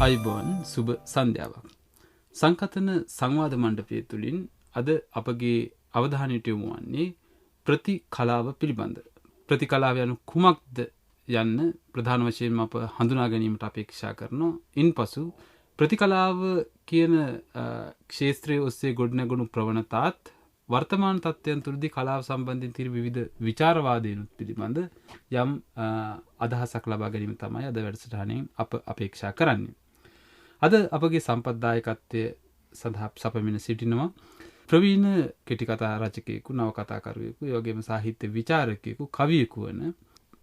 අයිබෝන් සුබ සන්ධ්‍යාවක්. සංකතන සංවාද මණ්ඩපය තුළින් අද අපගේ අවධානයට යොමු වන්නේ ප්‍රතිකලාව පිළිබඳ. ප්‍රතිකලාව යනු කුමක්ද යන්න ප්‍රධාන වශයෙන්ම අප හඳුනා ගැනීමට අපේක්ෂා කරනවා. ඉන්පසු ප්‍රතිකලාව කියන ක්ෂේත්‍රයේ ඔස්සේ ගොඩනැගුණු ප්‍රවණතාත් වර්තමාන තත්ත්වයන් තුළදී කලාව සම්බන්ධයෙන් තියෙන විවිධ විචාරවාදීනුත් පිළිබඳ යම් අදහසක් ලබා ගැනීම තමයි අද වැඩසටහනෙන් අප අපේක්ෂා කරන්නේ. අද අපගේ සම්පත්දායකත්වය සඳහා සපමින සිටිනවා ප්‍රවීණ කෙටිකතා රචකයෙකු, නවකතාකරුවෙකු, ඒ වගේම සාහිත්‍ය විචාරකයෙකු, කවියෙකු වන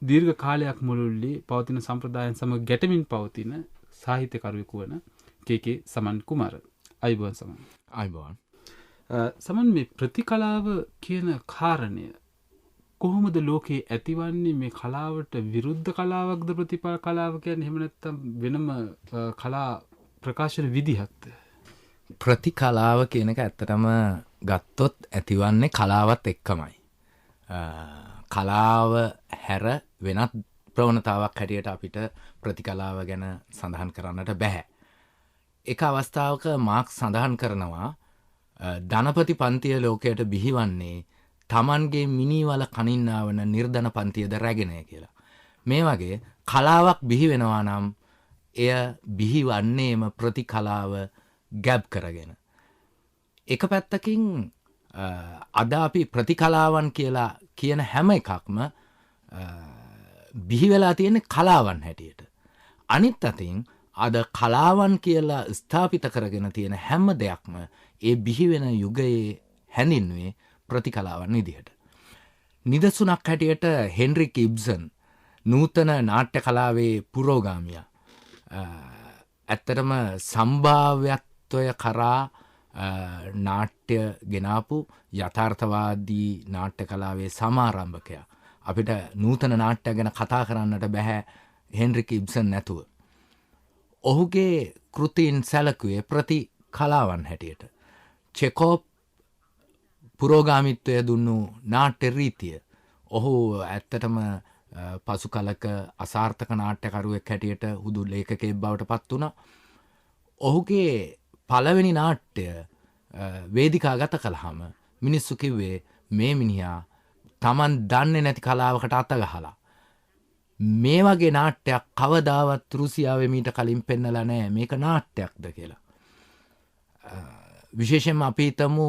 දීර්ඝ කාලයක් මුළුල්ලේ පවතින සම්ප්‍රදායන් සමග ගැටමින් පවතින සාහිත්‍යකරුවෙකු වන කේ.කේ. සමන් කුමාර. අයිබෝන් සමන්. අයිබෝන්. සමන්, මේ ප්‍රතිකලාව කියන කාරණය කොහොමද ලෝකේ ඇතිවන්නේ? මේ කලාවට විරුද්ධ කලාවක්ද ප්‍රතිපල කලාව කියන්නේ? එහෙම නැත්නම් වෙනම කලා ප්‍රකාශන විදිහක්ද? ප්‍රතිකලාව කියන එක ඇත්තටම ගත්තොත් ඇතිවන්නේ කලාවත් එක්කමයි. කලාව හැර වෙනත් ප්‍රවණතාවක් හැටියට අපිට ප්‍රතිකලාව ගැන සඳහන් කරන්නට බැහැ. එක අවස්ථාවක මාක්ස් සඳහන් කරනවා ධනපති පන්තිය ලෝකයට බිහිවන්නේ තමන්ගේ මිනිවල කනින්නාවන නිර්ධන පන්තියද රැගෙනය කියලා. මේ වගේ කලාවක් බිහි වෙනවා නම් එය බිහිවන්නේම ප්‍රතිකලාව ගැබ් කරගෙන. එක පැත්තකින් අද අපි ප්‍රතිකලාවන් කියලා කියන හැම එකක්ම බිහි වෙලා තියෙන්නේ කලාවන් හැටියට. අනිත් අතින් අද කලාවන් කියලා ස්ථාපිත කරගෙන තියෙන හැම දෙයක්ම ඒ බිහි වෙන යුගයේ හැඳින්වේ ප්‍රතිකලාවන් විදිහට. නිදසුනක් හැටියට හෙන්රික් ඉබ්සන් නූතන නාට්‍ය කලාවේ පුරෝගාමියා. ඇත්තටම සම්භාව්‍යත්වය කරා නාට්‍ය ගෙනාපු යථාර්ථවාදී නාට්‍ය කලාවේ සමාරම්භකයා. අපිට නූතන නාට්‍ය ගැන කතා කරන්නට බැහැ හෙන්රික් ඉබ්සන් නැතුව. ඔහුගේ කෘතීන් සැලකුවේ ප්‍රතිකලාවන් හැටියට. චෙකෝප් පුරෝගාමිත්වය දුන්නු නාට්‍ය රීතිය. ඔහු ඇත්තටම පසු කලක අසාර්ථක නාට්‍යකරුවෙක් හැටියට හුදු ලේඛකයෙක් බවට පත් වුණා. ඔහුගේ පළවෙනි නාට්‍ය වේදිකාගත කළාම මිනිස්සු කිව්වේ මේ මිනිහා Taman දන්නේ නැති කලාවකට අත ගහලා. මේ වගේ නාට්‍යයක් කවදාවත් රුසියාවේ මීට කලින් පෙන්නලා නැහැ. මේක නාට්‍යයක්ද කියලා. විශේෂයෙන්ම අපි හිතමු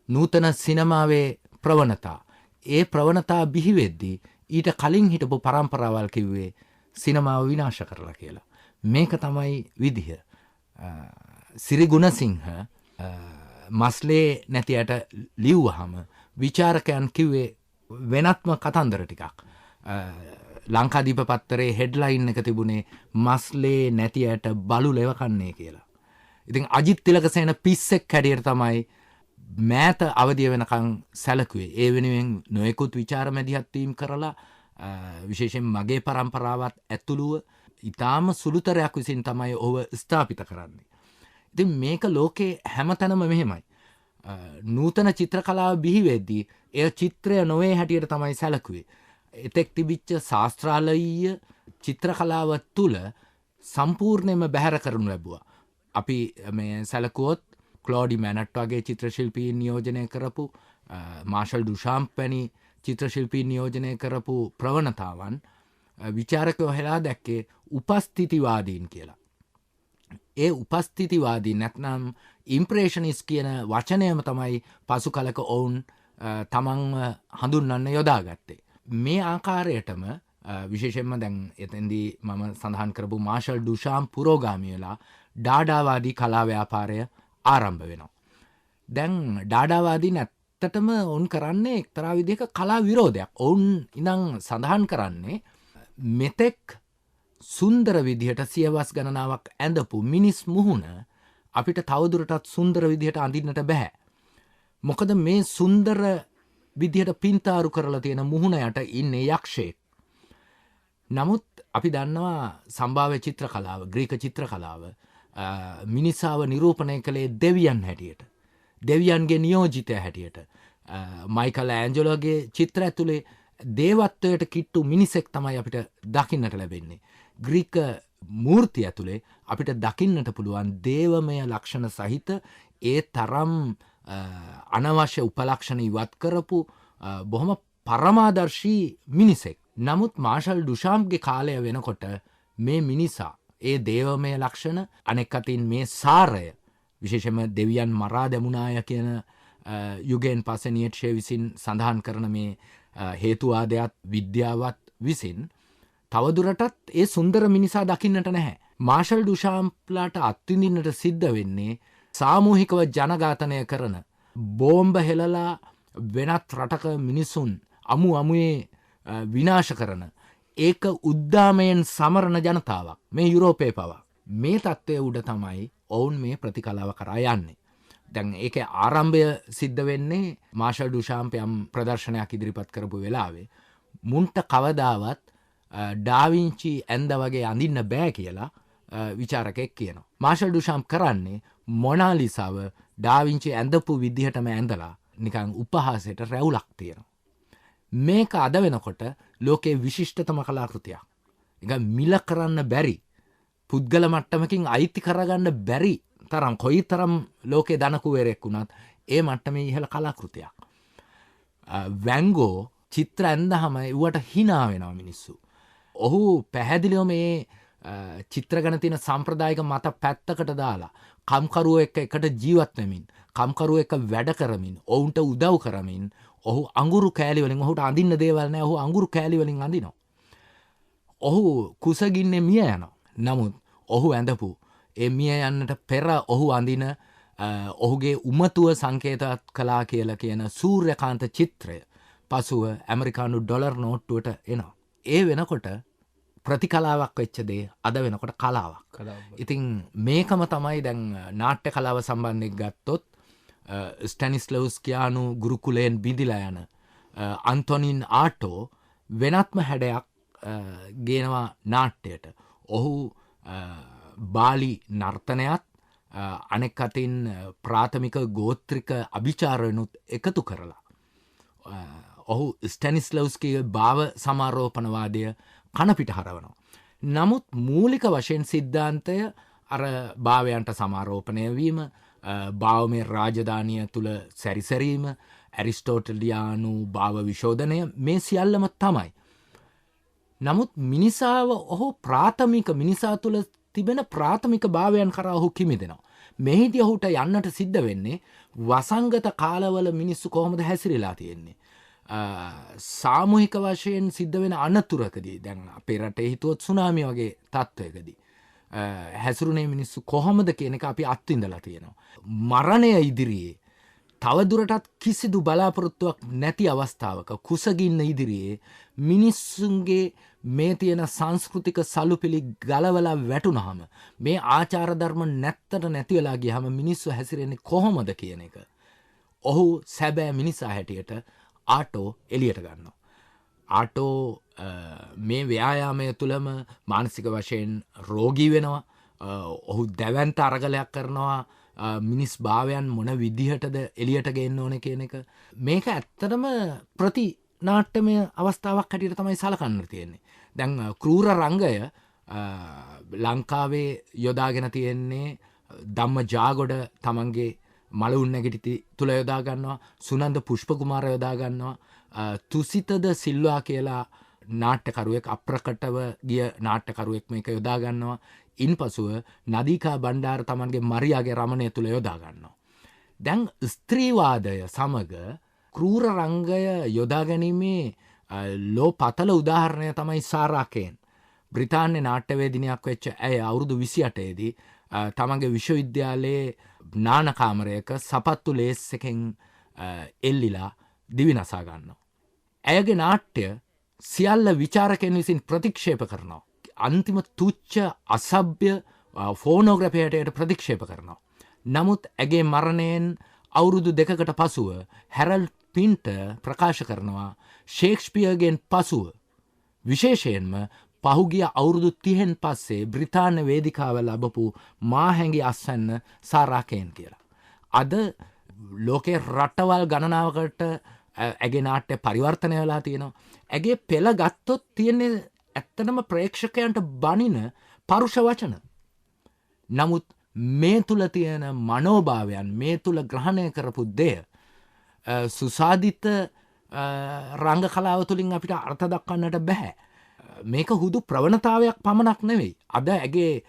නූතන සිනමාවේ ප්‍රවණතා. ඒ ප්‍රවණතා බිහි වෙද්දී ඊට කලින් හිටපු පරම්පරාවල් කිව්වේ සිනමාව විනාශ කරලා කියලා. මේක තමයි විදිහ. සිරි ගුණසිංහ මස්ලේ නැතියට ලිව්වහම විචාරකයන් කිව්වේ වෙනත්ම කතන්දර ටිකක්. ලංකාදීප පත්තරේ හෙඩ්ලයින් එක තිබුණේ මස්ලේ නැතියට බලු ලෙවකන්නේ කියලා. ඉතින් අජිත් තිලකසේන පිස්සෙක් හැටියට තමයි මෑත අවදිය වෙනකං සැලකුවේ. ඒ වෙනුවෙන් නොයෙකුත් විචාර මැදිහත්වීම් කරලා විශේෂයෙන් මගේ පරම්පරාවත් ඇතුළුව ඉතාම සුළුතරයක් විසින් තමයි ඔහුව ස්ථාපිත කරන්නේ. ඉතින් මේක ලෝකේ හැමතැනම මෙහෙමයි. නූතන චිත්‍ර කලාව බිහිවෙද්දී එය චිත්‍රය නොවේ හැටියට තමයි සැලකුවේ. එතෙක් තිබිච්ච ශාස්ත්‍රාලීය චිත්‍ර කලාව තුළ සම්පූර්ණයෙන්ම බැහැර කරනු ලැබුවා. අපි මේ සැලකුවොත් ක්ලෝඩි මැනට් වගේ චිත්‍රශිල්පීන් නියෝජනය කරපු, මාෂල් ඩුෂාම්ප් වැනි චිත්‍රශිල්පීන් නියෝජනය කරපු ප්‍රවණතාවන් විචාරකයෝ හෙලා දැක්කේ උපස්ථිතිවාදීන් කියලා. ඒ උපස්ථිතිවාදීන් නැත්නම් ඉම්ප්‍රේෂනිස් කියන වචනයම තමයි පසු කලක ඔවුන් තමන්ව හඳුන්වන්න යොදාගත්තේ. මේ ආකාරයටම විශේෂයෙන්ම දැන් එතෙන්දී මම සඳහන් කරපු මාෂල් ඩුෂාම් පුරෝගාමී වෙලා ඩාඩාවාදී කලා ව්‍යාපාරය ආරම්භ වෙනවා. දැන් ඩාඩාවාදීන් ඇත්තටම ඔවුන් කරන්නේ එක්තරා විදිහක කලා විරෝධයක්. ඔවුන් ඉඳන් සඳහන් කරන්නේ මෙතෙක් සුන්දර විදිහට සියවස් ගණනාවක් ඇඳපු මිනිස් මුහුණ අපිට තවදුරටත් සුන්දර විදිහට අඳින්නට බෑ. මොකද මේ සුන්දර විදිහට පින්තාරු කරලා තියෙන මුහුණ යට ඉන්නේ යක්ෂයෙක්. නමුත් අපි දන්නවා සම්භාව්‍ය චිත්‍ර කලාව, ග්‍රීක චිත්‍ර කලාව මිනිසාව නිරූපණය කළේ දෙවියන් හැටියට. දෙවියන්ගේ නියෝජිතය හැටියට. මයිකල් ඇන්ජලෝගේ චිත්‍ර ඇතුළේ දේවත්වයට කිට්ටු මිනිසෙක් තමයි අපිට දකින්නට ලැබෙන්නේ. ග්‍රීක මූර්ති ඇතුළේ අපිට දකින්නට පුළුවන් දේවමය ලක්ෂණ සහිත ඒ තරම් අනවශ්‍ය උපලක්ෂණ ඉවත් කරපු බොහොම පරමාදර්ශී මිනිසෙක්. නමුත් මාර්ෂල් ඩුෂාම්ගේ කාලය වෙනකොට මේ මිනිසා ඒ දේවමය ලක්ෂණ අනෙක් අතින් මේ සාරය විශේෂම දෙවියන් මරා දැමුණාය කියන යුගයෙන් පස්සේ නියට්ෂේ විසින් සඳහන් කරන මේ හේතුවාදයක් විද්‍යාවත් විසින් තවදුරටත් ඒ සුන්දර මිනිසා දකින්නට නැහැ. මාර්ෂල් ඩුෂාම්ලාට අත්විඳින්නට සිද්ධ වෙන්නේ සාමූහිකව ජනඝාතනය කරන බෝම්බ හෙලලා වෙනත් රටක මිනිසුන් අමුවේ විනාශ කරන ඒක උද්දාමයෙන් සමරන ජනතාවක් මේ යුරෝපයේ පවා. මේ තත්ත්වය උඩ තමයි ඔවුන් මේ ප්‍රතිකලාව කරා යන්නේ. දැන් ඒක ආරම්භය සිද්ධ වෙන්නේ මාර්ෂල් ඩුෂාම්ප් යම් ප්‍රදර්ශනයක් ඉදිරිපත් කරපු වෙලාවේ මුන්ට කවදාවත් ඩාවින්චි ඇඳ වගේ අඳින්න බෑ කියලා විචාරකෙක් කියනවා. මාර්ෂල් ඩුෂාම්ප් කරන්නේ මොනාලිසාව ඩාවින්චි ඇඳපු විදිහටම ඇඳලා නිකන් උපහාසයට රැවුලක් තියෙනවා. මේක අද වෙනකොට ලෝකයේ විශිෂ්ටතම කලාකෘතියක්. එක මිල කරන්න බැරි පුද්ගල මට්ටමකින් අයිති කරගන්න බැරි තරම් කොයි තරම් ලෝකේ දනකුවරෙක් වුණත් ඒ මට්ටමේ ඉහළ කලාකෘතියක්. වැන්ගෝ චිත්‍ර ඇන්දහම ඌට හිනා වෙනවා මිනිස්සු. ඔහු පැහැදිලිව මේ චිත්‍රගණ තියෙන සම්ප්‍රදායික මත පැත්තකට දාලා කම්කරුවෝ එක්ක එකට ජීවත් වෙමින් කම්කරුවෝ එක්ක වැඩ කරමින් ඔවුන්ට උදව් කරමින් ඔහු අඟුරු කෑලි වලින් ඔහුට අඳින්න දේවල් නැහැ. ඔහු අඟුරු කෑලි වලින් අඳිනවා. ඔහු කුසගින්නේ මිය යනවා. නමුත් ඔහු ඇඳපු ඒ මිය යන්නට පෙර ඔහු අඳින ඔහුගේ උමතුව සංකේතත් කලා කියලා කියන සූර්යකාන්ත චිත්‍රය පසුව ඇමරිකානු ඩොලර් නෝට්ටුවට එනවා. ඒ වෙනකොට ප්‍රතිකලාවක් වෙච්ච දේ අද වෙනකොට කලාවක්. ඉතින් මේකම තමයි දැන් නාට්‍ය කලාව සම්බන්ධයෙන් ගත්තොත් ස්ටැනිස්ලව්ස් කියානු ගුරුකුලයෙන් බිඳිලා යන අන්තොනින් ආටෝ වෙනත්ම හැඩයක් ගේනවා නාට්‍යයට. ඔහු බාලි නර්තනයත් අනෙක් අතින් ප්‍රාථමික ගෝත්‍රික අභිචාරයනුත් එකතු කරලා ඔහු ස්ටැනිස්ලව්ස්ගේ භාව සමාරෝපණවාදය කණපිට හරවනවා. නමුත් මූලික වශයෙන් සිද්ධාන්තය අර භාවයන්ට සමාරෝපණය වීම, භාවමය රාජධානිය තුළ සැරිසැරීම, ඇරිස්ටෝටලියානු භාව විශෝධනය මේ සියල්ලම තමයි. නමුත් මිනිසාව ඔහු ප්‍රාථමික මිනිසා තුළ තිබෙන ප්‍රාථමික භාවයන් කරා ඔහු කිමිදෙනවා. මෙහිදී ඔහුට යන්නට සිද්ධ වෙන්නේ වසංගත කාලවල මිනිස්සු කොහොමද හැසිරලා තියෙන්නේ. සාමූහික වශයෙන් සිද්ධ වෙන අනතුරකදී දැන් අපේ රටේ හිතුවොත් සුනාමි වගේ තත්ත්වයකදී හැසිරුණේ මිනිස්සු කොහොමද කියන එක අපි අත්විඳලා තියෙනවා. මරණය ඉදිරියේ තවදුරටත් කිසිදු බලාපොරොත්තුවක් නැති අවස්ථාවක කුසගින්න ඉදිරියේ මිනිස්සුන්ගේ මේ තියෙන සංස්කෘතික සලුපිලි ගලවලා වැටුනහම මේ ආචාර ධර්ම නැත්තට නැති වෙලා ගියහම මිනිස්සු හැසිරෙන්නේ කොහොමද කියන එක ඔහු සැබෑ මිනිසා හැටියට ආටෝ එළියට ගන්නවා. ආටෝ මේ ව්‍යායාමය තුළම මානසික වශයෙන් රෝගී වෙනවා. ඔහු දැවැන්ත අරගලයක් කරනවා. මිනිස් භාවයන් මොන විදිහටද එළියට ගේන්න ඕන කියන එක. මේක ඇත්තටම ප්‍රති නාට්‍යමය අවස්ථාවක් හැටියට තමයි සලකන්න තියෙන්නේ. දැන් ක්‍රූර රංගය ලංකාවේ යොදාගෙන තියෙන්නේ ධම්ම ජාගොඩ තමන්ගේ මලවුන් නැගිටි තුළ යොදා ගන්නවා. සුනන්ද පුෂ්ප කුමාර යොදා ගන්නවා. තුසිතද සිල්වා කියලා නාට්‍යකරුවෙක් අප්‍රකටව ගිය නාට්‍යකරුවෙක් මේක යොදා ගන්නවා. ඉන් පසුව නදීකා බණ්ඩාර තමන්ගේ මරියාගේ රමණය තුළ යොදා ගන්නවා. දැන් ස්ත්‍රීවාදය සමග ක්‍රූර රංගය යොදා ගැනීමේ ලෝ පතල උදාහරණය තමයි සාරාකේන්. බ්‍රිතාන්‍ය නාට්‍යවේදිනියක් වෙච්ච ඇය අවුරුදු 28දී තමන්ගේ විශ්වවිද්‍යාලයේ නානකාමරයක සපත්තු ලේස් එකෙන් එල්ලිලා දිවිනසා ගන්නවා. ඇයගේ නාට්‍ය සියල්ල විචාරකයන් විසින් ප්‍රතික්ෂේප කරනවා. අන්තිම තුච්ච අසභ්‍ය ෆෝනෝග්‍රැෆියට ප්‍රතික්ෂේප කරනවා. නමුත් ඇගේ මරණයෙන් අවුරුදු 2කට පසුව හැරල්ඩ් පින්ටර් ප්‍රකාශ කරනවා ෂේක්ස්පියර්ගෙන් පසුව විශේෂයෙන්ම පහුගිය අවුරුදු 30න් පස්සේ බ්‍රිතාන්‍ය වේදිකාව ලැබපු මාහැඟි අස්වැන්න සාරාකේන් කියලා. අද ලෝකේ රටවල් ගණනාවකට ඇගේ නාට්‍ය පරිවර්තනය වෙලා තියෙනවා. ඇගේ පෙළ ගත්තොත් තියෙන්නේ ඇත්තටම ප්‍රේක්ෂකයන්ට බනින පරුෂ වචන. නමුත් මේ තුල තියෙන මනෝභාවයන්, මේ තුල ග්‍රහණය කරපු දෙය සුසාදිත රංග කලාව තුළින් අපිට අර්ථ දක්වන්නට බෑ. මේක හුදු ප්‍රවණතාවයක් පමණක් නෙවෙයි. අද ඇගේ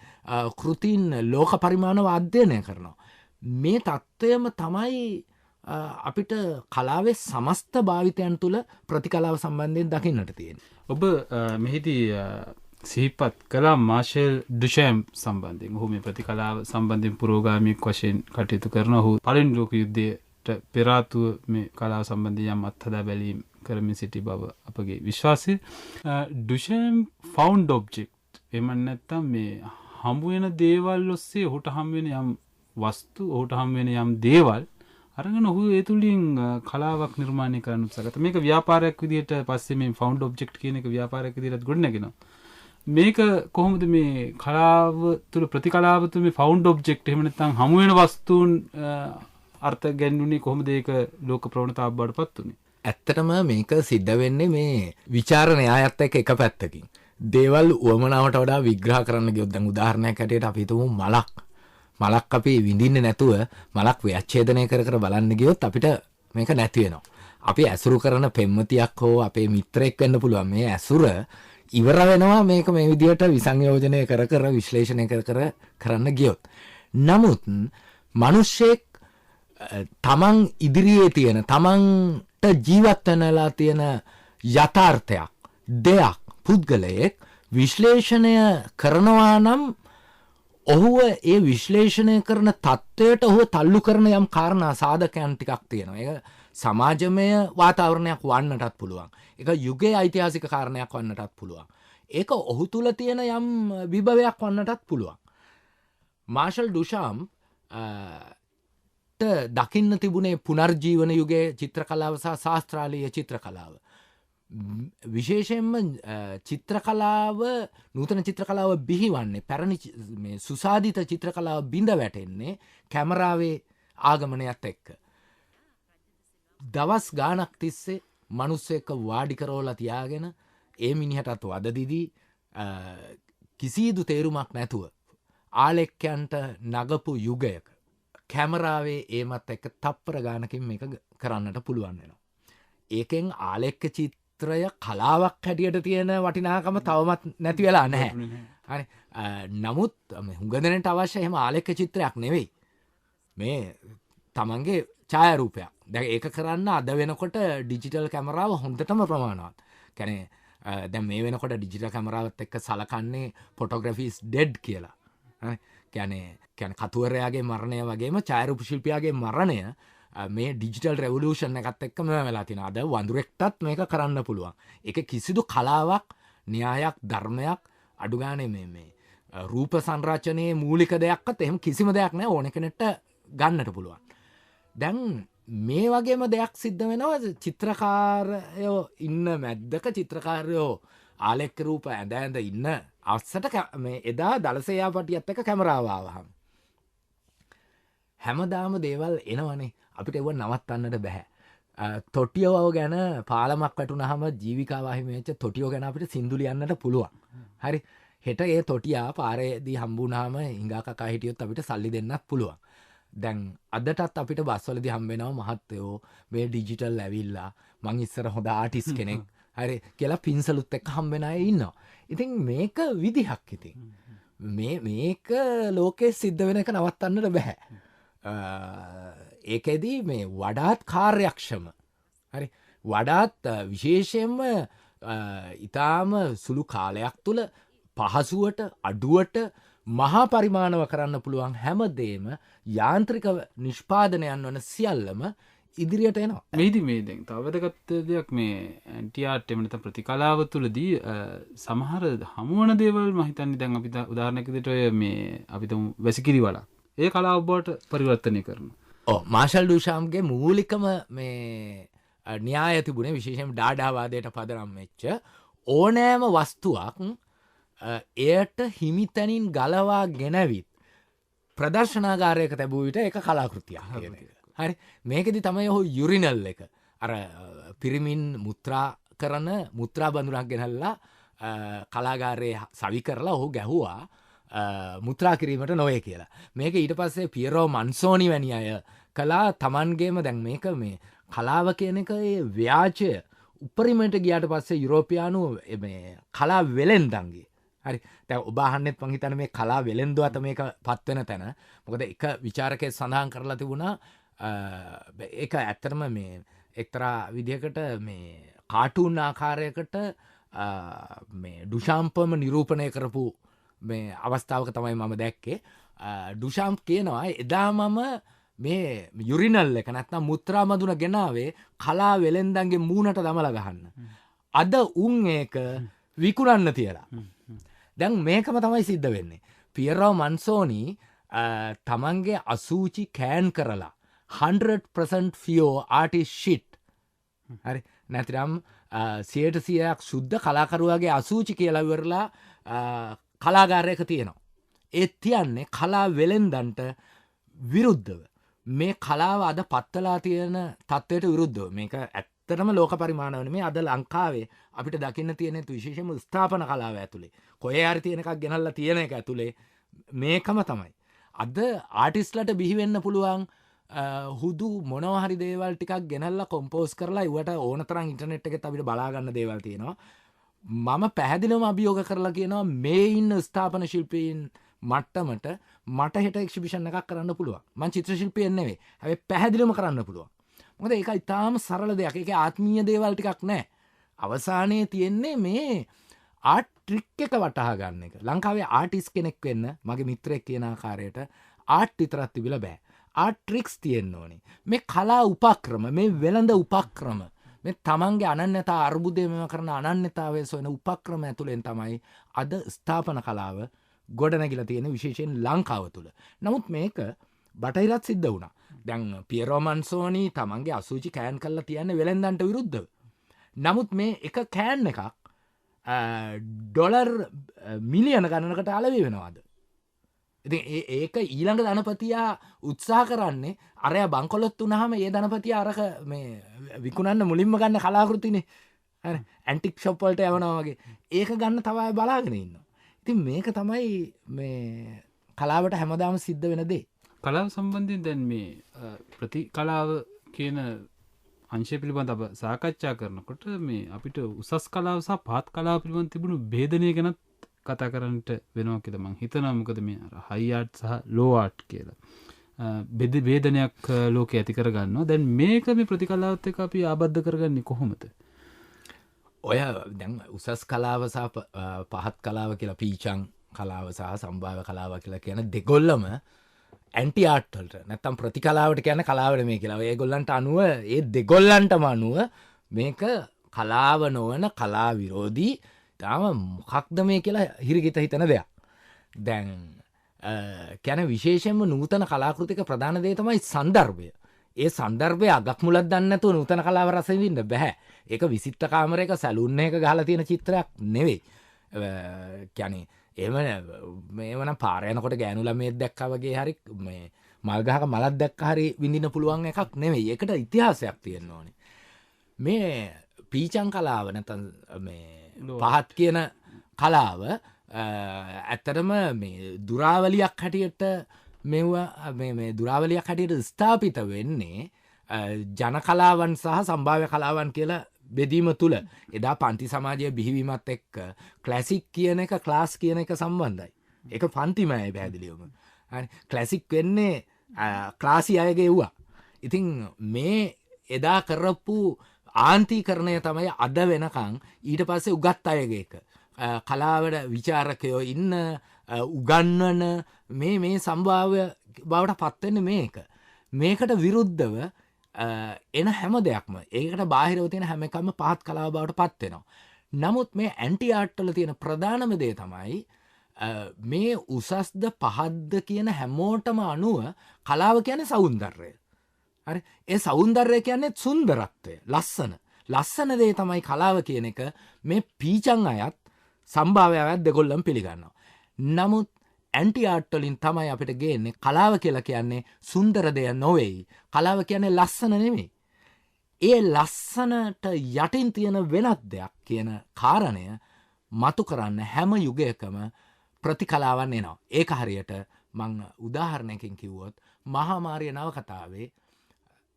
කෘතීන් ලෝක පරිමාණව අධ්‍යයනය කරනවා. මේ තත්ත්වයම තමයි අපිට කලාවේ සමස්ත භාවිතයන් තුළ ප්‍රතිකලාව සම්බන්ධයෙන් දකින්නට තියෙන. ඔබ මෙහිදී සිහිපත් කලා මාර්ෂල් ඩුෂෑම් සම්බන්ධයෙන්. ඔහු මේ ප්‍රතිකලාව සම්බන්ධයෙන් පුරෝගාමික වශයෙන් කටයුතු කරන ඔහු පළවෙනි ලෝක යුද්ධයට පෙර ආතුව මේ කලාව සම්බන්ධයෙන් යම් අත්හදා බැලීම් කරමින් සිටි බව අපගේ විශ්වාසය. ඩුෂෑම් ෆවුන්ඩ් ඔබ්ජෙක්ට් එම නැත්තම් මේ හම්බ වෙන දේවල් ඔස්සේ ඔහුට හම් වෙන යම් වස්තු, ඔහුට හම් වෙන යම් දේවල් අරගෙන ඔහු ඒ තුලින් කලාවක් නිර්මාණය කරන්න උත්සාහ කළා. මේක ව්‍යාපාරයක් විදිහට පස්සේ මේ ෆවුන්ඩ් ඔබ්ජෙක්ට් කියන එක ව්‍යාපාරයක් විදිහට ගොඩනගෙනවා. මේක කොහොමද මේ කලාව තුල ප්‍රතිකලාව තුල මේ ෆවුන්ඩ් ඔබ්ජෙක්ට් එහෙම නැත්නම් හමු වෙන වස්තුන් අර්ථ ගැන්වුනේ කොහොමද ඒක ලෝක ප්‍රවණතාවක් බවට පත් උනේ? ඇත්තටම මේක සිද්ධ වෙන්නේ මේ විචාර න්‍යායත් එක්ක එක පැත්තකින්. දේවල් උවමනාවට වඩා විග්‍රහ කරන්න ගියොත් දැන් උදාහරණයක් හැටියට අපි හිතමු මලක් අපි විඳින්නේ නැතුව මලක් ව්‍යච්ඡේදනය කර කර බලන්න ගියොත් අපිට මේක නැති වෙනවා. අපි ඇසුරු කරන පෙම්වතියක් හෝ අපේ මිත්‍රයෙක් වෙන්න පුළුවන්. මේ ඇසුර ඉවර වෙනවා මේක මේ විදිහට විසංයෝජනය කර කර විශ්ලේෂණය කර කර කරන්න ගියොත්. නමුත් මිනිස්සෙක් තමන් ඉදිරියේ තියෙන තමන්ට ජීවත් වෙනලා තියෙන යථාර්ථයක්, දෙයක්, පුද්ගලයෙක් විශ්ලේෂණය කරනවා නම් ඔහුව ඒ විශ්ලේෂණය කරන තත්ත්වයට ඔහුව තල්ලු කරන යම් කාරණා සාධකයන් ටිකක් තියෙනවා. ඒක සමාජමය වාතාවරණයක් වන්නටත් පුළුවන්. ඒක යුගයේ ඓතිහාසික කාරණයක් වන්නටත් පුළුවන්. ඒක ඔහු තුල තියෙන යම් විභවයක් වන්නටත් පුළුවන්. මාර්ෂල් ඩුෂාම් දකින්න තිබුණේ පුනර්ජීවන යුගයේ චිත්‍රකලාව සහ ශාස්ත්‍රාලීය චිත්‍රකලාව. විශේෂයෙන්ම චිත්‍රකලාව, නූතන චිත්‍රකලාව බිහිවන්නේ, පැරණි මේ සුසාදිත චිත්‍රකලාව බිඳ වැටෙන්නේ කැමරාවේ ආගමනයත් එක්ක. දවස් ගානක් තිස්සේ මිනිස්සෙක්ව වාඩි කරවලා තියාගෙන ඒ මිනිහටත් වද දිදී කිසිදු තේරුමක් නැතුව ආලෙක්කයන්ට නගපු යුගයක කැමරාවේ ඒමත් එක්ක තප්පර ගානකින් මේක කරන්නට පුළුවන් වෙනවා. ඒකෙන් ආලෙක්ක චිත්‍රය කලාවක් හැටියට තියෙන වටිනාකම තවමත් නැති වෙලා නැහැ. හරි. නමුත් හුඟ දෙනෙක්ට අවශ්‍ය එහෙම ආලෙක්ක චිත්‍රයක් නෙවෙයි. මේ තමන්ගේ ඡායාරූපයක්. දැන් ඒක කරන්න අද වෙනකොට ඩිජිටල් කැමරාව හොඳටම ප්‍රමාණවත්. කියන්නේ දැන් මේ වෙනකොට ඩිජිටල් කැමරාවත් එක්ක සලකන්නේ ෆොටෝග්‍රැෆි is dead කියලා. හරි. කියන්නේ කතුවරයාගේ මරණය වගේම ඡායාරූප ශිල්පියාගේ මරණය මේ ඩිජිටල් රෙවොලූෂන් එකත් එක්කම වෙලා තියෙනවා. අද වඳුරෙක්ටත් මේක කරන්න පුළුවන්. ඒක කිසිදු කලාවක්, න්‍යායක්, ධර්මයක් අඩු ගානේ මේ රූප සංරචනයේ මූලික දෙයක්වත් එහෙම කිසිම දෙයක් නැහැ. ඕන කෙනෙක්ට ගන්නට පුළුවන්. දැන් මේ වගේම දෙයක් සිද්ධ වෙනවා චිත්‍රකාරයෝ ඉන්න මැද්දක චිත්‍රකාරයෝ ආලෙක්ක රූප ඇඳ ඉන්න අවස්සට මේ එදා දලසයාපටියත් එක කැමරාව ආවහම හැමදාම දේවල් එනවනේ. අපිට ඒව නවත්තන්නට බෑ. තොටියෝ ගැන පාලමක් වැටුනහම ජීවිකාව අහිමි වෙච්ච තොටියෝ ගැන අපිට සින්දු ලියන්නට පුළුවන්. හරි. හෙට ඒ තොටියා පාරේදී හම්බුනහම හිඟා කකා හිටියොත් අපිට සල්ලි දෙන්නත් පුළුවන්. දැන් අදටත් අපිට බස්වලදී හම්බ වෙනවා මහත්තයෝ මේ ඩිජිටල් ඇවිල්ලා මං ඉස්සර හොඳ ආටිස්ට් කෙනෙක් හරි කියලා පින්සලුත් එක්ක හම්බ වෙන අය ඉන්නවා. ඉතින් මේක විදිහක් ඉතින්. මේක ලෝකේ සිද්ධ වෙන එක නවත්තන්නට බෑ. ඒකෙදී මේ වඩාත් කාර්යක්ෂම, හරි, වඩාත් විශේෂයෙන්ම ඊටාම සුළු කාලයක් තුල පහසුවට අඩුවට මහා පරිමාණව කරන්න පුළුවන් හැමදේම යාන්ත්‍රික නිෂ්පාදනයන් වන සියල්ලම ඉදිරියට එනවා. මේදි මේ දැන් තව වැදගත් දෙයක් මේ ඇන්ටි ආර්ට් එහෙම නැත්නම් ප්‍රතිකලාව තුළදී සමහර හමුවන දේවල් මම හිතන්නේ දැන් අපි උදාහරණයක් විදිහට ඔය මේ අපි තුමු වැසිකිලි වලක් ඒ කලාව බවට පරිවර්තනය කරනවා. ඔව් මාර්ෂල් ඩුෂාම්ගේ මූලිකම මේ න්‍යාය තිබුණේ විශේෂයෙන්ම ඩාඩාවාදයට පදනම් වෙච්ච ඕනෑම වස්තුවක් එයට හිමිතැනින් ගලවා ගෙනවිත් ප්‍රදර්ශනාගාරයක තැබූ විට එක කලාකෘතියක් කියන එක. හරි මේකෙදි තමයි ඔහු යුරිනල් එක අර පිරිමින් මුත්‍රා කරන මුත්‍රා බඳුනක් ගෙනල්ලා කලාගාරයේ සවි කරලා ඔහු ගැහුවා මුත්‍රා කිරීමට නොවේ කියලා. මේක ඊට පස්සේ පියරෝ මන්සෝනි වැනි අය කලා තමන්ගේම දැන් මේක මේ කලාව කියන එක ඒ ව්‍යාජය උපරිමට ගියාට පස්සේ යුරෝපියානු කලා වෙලෙන්දන්ගේ හරි දැන් ඔබ අහන්නෙත් මං හිතන්නේ මේ කලා වෙලෙන්දුව අත මේක පත්වෙන තැන. මොකද එක විචාරකයෙක් සඳහන් කරලා තිබුණා ඒක ඇත්තටම මේ එක්තරා විදිහකට මේ කාටූන් ආකාරයකට මේ ඩුෂාම්පම නිරූපණය කරපු මේ අවස්ථාවක තමයි මම දැක්කේ. ඩුෂාම්ප් කියනවා එදා මම මේ යුරිනල් එක නැත්නම් මුත්‍රා මදුන ගෙනාවේ කලා වෙලෙන්දන්ගේ මූණට දමලා ගහන්න. අද උන් ඒක විකුණන්න තියලා. දැන් මේකම තමයි සිද්ධ වෙන්නේ. පියරෝ මන්සෝනි තමන්ගේ අසූචි කෑන් කරලා 100% ෆියෝ ආටිස් ෂිට් හරි නැතිනම් 100% සුද්ධ කලාකරුවාගේ අසූචි කියලා ඉවරලා කලාගාරයක තියෙනවා. ඒ තියන්නේ කලා වෙලෙන්දන්ට විරුද්ධව. මේ කලාව අද පත්වලා තියෙන තත්ත්වයට විරුද්ධව. මේක ඇත්තටම ලෝක පරිමාණවන මේ අද ලංකාවේ අපිට දකින්න තියෙන විශේෂම ස්ථාපන කලාව ඇතුලේ. කොහේ හරි තියෙන එකක් ගෙනල්ලා තියෙන එක ඇතුලේ මේකම තමයි. අද ආටිස්ට්ලට බිහි වෙන්න පුළුවන් හුදු මොනවා හරි දේවල් ටිකක් ගෙනල්ලා කොම්පෝස් කරලා ඉවට ඕන තරම් ඉන්ටර්නෙට් එකෙත් අපිට බලා ගන්න දේවල් තියෙනවා. මම පැහැදිලිවම අභියෝග කරලා කියනවා මේ ඉන්න ස්ථාපන ශිල්පීන් මට්ටමට මට හෙට එක්සිබිෂන් එකක් කරන්න පුළුවන්. මං චිත්‍ර ශිල්පියෙක් නෙවෙයි. හැබැයි පැහැදිලිවම කරන්න පුළුවන්. මොකද ඒක ඉතාම සරල දෙයක්. ඒක ආත්මීය දේවල් ටිකක් නැහැ. අවසානයේ තියෙන්නේ මේ ආර්ට් ට්‍රික් එක වටහා ගන්න එක. ලංකාවේ ආටිස් කෙනෙක් වෙන්න මගේ මිත්‍රයෙක් කියන ආකාරයට ආර්ට් විතරක් තිබිලා බෑ. ආර්ට් ට්‍රික්ස් තියෙන්න ඕනේ. මේ කලා උපක්‍රම, මේ වෙළඳ උපක්‍රම, මේ තමන්ගේ අනන්‍යතා අර්බුදය මෙම කරන අනන්‍යතාවය සොයන උපක්‍රම ඇතුළෙන් තමයි අද ස්ථාපන කලාව ගොඩනැගිලා තියෙන විශේෂයෙන් ලංකාව තුළ. නමුත් මේක බටහිරත් සිද්ධ වුණා. දැන් පියරෝ මන්සෝනි තමන්ගේ අසූචි කෑන් කරලා තියන්නේ වෙලෙන්දන්ට විරුද්ධව. නමුත් මේ එක කෑන් එකක් ඩොලර් මිලියන ගණනකට අලවි වෙනවාද. ඉතින් ඒක ඊළඟ ධනපතියා උත්සාහ කරන්නේ අරයා බංකොලොත් වුණාම ඒ ධනපතියා අරක මේ විකුණන්න මුලින්ම ගන්න කලාකෘතිනේ. හරි ඇන්ටික් ෂොප් වලට යවනවා වගේ. ඒක ගන්න තව අය බලාගෙන ඉන්නවා. ඉතින් මේක තමයි මේ කලාවට හැමදාම සිද්ධ වෙන දේ. කලාව සම්බන්ධයෙන් දැන් මේ ප්‍රති කලාව කියන අංශය පිළිබඳ අප සාකච්ඡා කරනකොට මේ අපිට උසස් කලාව සහ පහත් කලාව පිළිබඳ තිබුණු භේදනය ගැනත් කතා කරන්නට වෙනවා කියලා මං හිතනවා. මොකද මේ හයි ආර්ට් සහ ලෝ ආර්ට් කියලා භේදනයක් ලෝකේ ඇති කරගන්නවා. දැන් මේක මේ ප්‍රතිකලාවත් එක්ක අපි ආබද්ධ කරගන්නේ කොහොමද? ඔය දැන් උසස් කලාව සහ පහත් කලාව කියලා පීචං කලාව සහ සම්භාව්‍ය කලාව කියලා කියන දෙගොල්ලම ඇන්ටි ආර්ට් වලට නැත්තම් ප්‍රතිකලාවට කියන්නේ කලාවට මේ කියලා. ඒගොල්ලන්ට අනුව ඒ දෙගොල්ලන්ටම අනුව මේක කලාව නොවන කලා විරෝධී තාම මොකක්ද මේ කියලා හිරිගිත හිතන දෙයක්. දැන් කියන විශේෂයෙන්ම නූතන කලාකෘතික ප්‍රධාන දේ තමයි සන්දර්භය. ඒ සන්දර්භය අගක් මුලක් දන්නේ නැතුව නූතන කලාව රස විඳින්න බෑ. ඒක විසිත්ත කාමරයක සැලුන් එකක ගහලා තියෙන චිත්‍රයක් නෙවෙයි. කියන්නේ මේවනම් පාර යනකොට ගෑනු ළමයෙක් දැක්කා වගේ හරි මේ මල් ගහක මලක් දැක්කා හරි විඳින්න පුළුවන් එකක් නෙවෙයි. ඒකට ඉතිහාසයක් තියෙන්න ඕනේ. මේ පීචං කලාව නැත්නම් මේ පහත් කියන කලාව ඇත්තටම මේ දුරාවලියක් හැටියට මේ දුරාවලියක් හැටියට ස්ථාපිත වෙන්නේ ජන කලාවන් සහ සම්භාව්‍ය කලාවන් කියලා බෙදීම තුළ. එදා පන්ති සමාජය බිහිවීමත් එක්ක ක්ලාසික් කියන එක ක්ලාස් කියන එක සම්බන්ධයි. ඒක පන්තිමයි පැහැදිලිවම. හරි ක්ලාසික් වෙන්නේ ක්ලාසි අයගේ වුණා. ඉතින් මේ එදා කරපු ආන්තිකරණය තමයි අද වෙනකන් ඊට පස්සේ උගත් අයගේ එක. කලාවට විචාරකයෝ ඉන්න උගන්වන මේ සම්භාව්‍ය බවට පත්වෙන්නේ මේක. මේකට විරුද්ධව එන හැම දෙයක්ම ඒකට බාහිරව තියෙන හැම එකම පහත් කලාව බවට පත් වෙනවා. නමුත් මේ ඇන්ටි ආර්ට් වල තියෙන ප්‍රධානම දේ තමයි මේ උසස්ද පහත්ද කියන හැමෝටම අනුව කලාව කියන්නේ සෞන්දර්යය. හරි ඒ සෞන්දර්යය කියන්නේ සුන්දරත්වය, ලස්සන දේ තමයි කලාව කියන එක මේ පීචං අයත් සම්භාවයක් දෙගොල්ලම පිළිගන්නවා. නමුත් ඇන්ටි ආර්ට් වලින් තමයි අපිට ගේන්නේ කලාව කියලා කියන්නේ සුන්දර දෙය නොවේයි. කලාව කියන්නේ ලස්සන නෙමෙයි. ඒ ලස්සනට යටින් තියෙන වෙනත් දෙයක් කියන කාරණය මතු කරන්න හැම යුගයකම ප්‍රතිකලාවන් එනවා. ඒක හරියට මං උදාහරණයකින් කිව්වොත් මහාමාරිය නවකතාවේ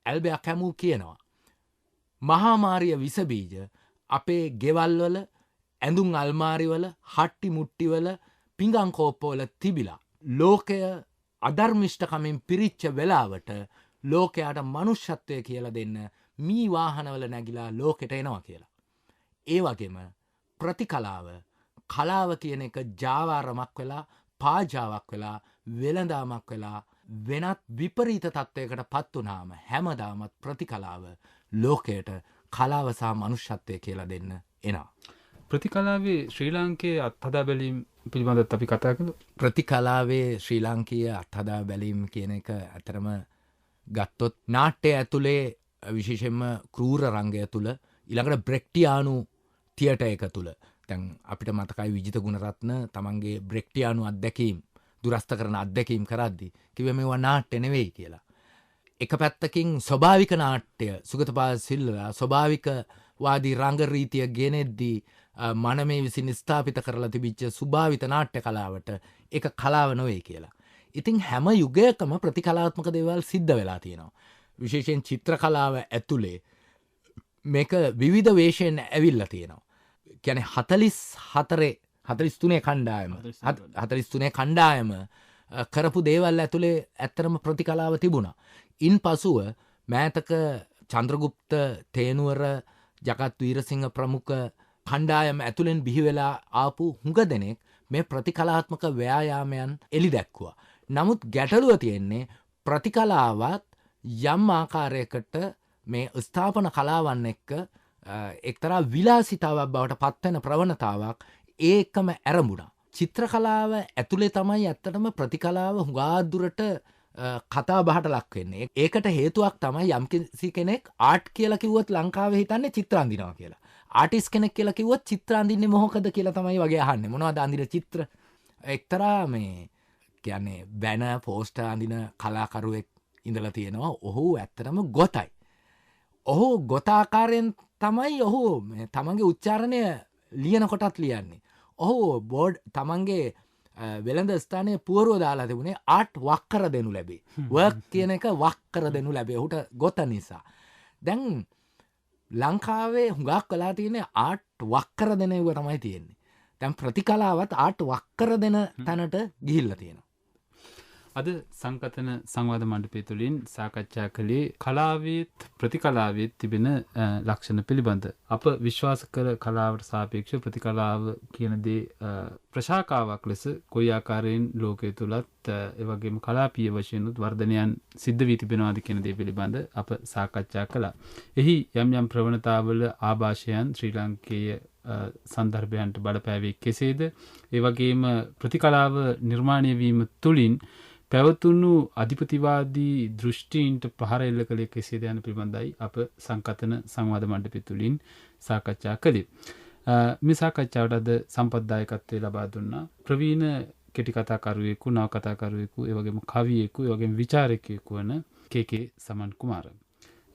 ඇල්බර්ට් කැමූ කියනවා මහාමාරිය විස බීජ අපේ ගෙවල් වල ඇඳුම් අල්මාරි වල හට්ටි මුට්ටි වල පිඟන් කෝප්පවල තිබිලා ලෝකය අධර්මිෂ්ඨකමින් පිරිච්ච වෙලාවට ලෝකයට මනුෂ්‍යත්වය කියලා දෙන්න මී වාහනවල නැගිලා ලෝකෙට එනවා කියලා. ඒ වගේම ප්‍රතිකලාව කලාව කියන එක ජාවාරමක් වෙලා පාජාවක් වෙලා වෙළඳාමක් වෙලා වෙනත් විපරීත තත්ත්වයකට පත් වුණාම හැමදාමත් ප්‍රතිකලාව ලෝකයට කලාව සහ මනුෂ්‍යත්වය කියලා දෙන්න එනවා. ප්‍රතිකලාවේ ශ්‍රී ලාංකේය අත්හදා බැලීම් පිළිබඳත් අපි කතා කළා. ප්‍රතිකලාවේ ශ්‍රී ලාංකීය අත්හදා බැලීම් කියන එක අතරම ගත්තොත් නාට්‍ය ඇතුලේ විශේෂයෙන්ම ක්‍රූර රංගය තුල ඊළඟට බ්‍රෙක්ටියානු තියටර් එක තුල දැන් අපිට මතකයි විජිත ගුණරත්න තමන්ගේ බ්‍රෙක්ටියානු අත්දැකීම් දුරස්ත කරන අත්දැකීම් කරද්දි කිව්වේ මේවා නාට්‍ය නෙවෙයි කියලා. එක පැත්තකින් ස්වභාවික නාට්‍ය සුගතපාල සිල්වා ස්වභාවික වාදී රංග රීතිය ගෙනෙද්දී මනමේ විසින් ස්ථාපිත කරලා තිබිච්ච සුභාවිත නාට්‍ය කලාවට ඒක කලාව නොවේ කියලා. ඉතින් හැම යුගයකම ප්‍රතිකලාත්මක දේවල් සිද්ධ වෙලා තියෙනවා. විශේෂයෙන් චිත්‍ර කලාව ඇතුලේ මේක විවිධ වේශයෙන් ඇවිල්ලා තියෙනවා. කියන්නේ 43 කණ්ඩායම කරපු දේවල් ඇතුලේ ඇත්තරම ප්‍රතිකලාව තිබුණා. ඉන් පසුව මෑතක චන්ද්‍රගුප්ත තේනුවර ජගත් වීරසිංහ ප්‍රමුඛ කණ්ඩායම ඇතුලෙන් බිහි වෙලා ආපු හුඟ දෙනෙක් මේ ප්‍රතිකලාත්මක ව්‍යායාමයන් එලි දැක්කුවා. නමුත් ගැටලුව තියෙන්නේ ප්‍රතිකලාවත් යම් ආකාරයකට මේ ස්ථාපන කලාවන් එක්ක එක්තරා විලාසිතාවක් බවට පත්වෙන ප්‍රවණතාවක් ඒකම ඇරඹුණා. චිත්‍ර කලාව ඇතුලේ තමයි ඇත්තටම ප්‍රතිකලාව හුඟාදුරට කතා බහට ලක් වෙන්නේ. ඒකට හේතුවක් තමයි යම්කිසි කෙනෙක් ආර්ට් කියලා කිව්වොත් ලංකාවේ හිතන්නේ චිත්‍ර අඳිනවා කියලා. ආටිස්ට් කෙනෙක් කියලා කිව්වොත් චිත්‍ර අඳින්නේ මොකද කියලා තමයි වගේ අහන්නේ. මොනවද අඳින චිත්‍ර? එක්තරා මේ කියන්නේ බැන පෝස්ටර් අඳින කලාකරුවෙක් ඉඳලා තියෙනවා. ඔහු ඇත්තටම ගොතයි. ඔහු ගොතාකාරයෙන් තමයි ඔහු තමන්ගේ උච්චාරණය ලියන කොටත් ලියන්නේ. ඔහු බෝඩ් තමන්ගේ වෙළඳ ස්ථානයේ පුවරුව දාලා තිබුණේ ආර්ට් වක්කර දෙනු ලැබේ. වර්ක් කියන එක වක්කර දෙනු ලැබේ. ඔහුට ගොත නිසා. දැන් ලංකාවේ හුඟක් වෙලා තියෙන්නේ ආර්ට් වක්කර දෙන ඒවා තමයි තියෙන්නේ. දැන් ප්‍රතිකලාවත් ආර්ට් වක්කර දෙන තැනට ගිහිල්ලා තියෙනවා. අද සංකතන සංවාද මණ්ඩපය තුළින් සාකච්ඡා කළේ කලාවේත් ප්‍රතිකලාවේත් තිබෙන ලක්ෂණ පිළිබඳ. අප විශ්වාස කර කලාවට සාපේක්ෂ ප්‍රතිකලාව කියන දේ ප්‍රශාකාවක් ලෙස කොයි ආකාරයෙන් ලෝකයේ තුලත් එවැගේම කලාපීය වශයෙන් උත් වර්ධනයන් සිද්ධ වී තිබෙනවාද කියන දේ පිළිබඳ අප සාකච්ඡා කළා. එහි යම් යම් ප්‍රවණතාවල ආభాෂයන් ශ්‍රී ලාංකේය සන්දර්භයන්ට බලපෑවේ කෙසේද? ඒ වගේම ප්‍රතිකලාව නිර්මාණය වීම තුළින් පැවතුණු අධිපතිවාදී දෘෂ්ටීන්ට පහර එල්ල කළේ කෙසේද යන පිළිබඳයි අප සංකතන සංවාද මණ්ඩපය තුළින් සාකච්ඡා කළේ. මේ සාකච්ඡාවට අද සම්පත්දායකත්වය ලබා දුන්නා ප්‍රවීණ කෙටි කතාකරුවෙකු, නවකතාකරුවෙකු, ඒ වගේම කවියෙකු, ඒ වගේම විචාරකයෙකු වන කේ.කේ. සමන් කුමාර.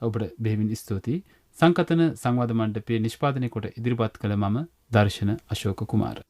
ඔබට බෙහෙවින් ස්තුතියි. සංකතන සංවාද මණ්ඩපයේ නිෂ්පාදනය කොට ඉදිරිපත් කළ මම දර්ශන අශෝක කුමාර.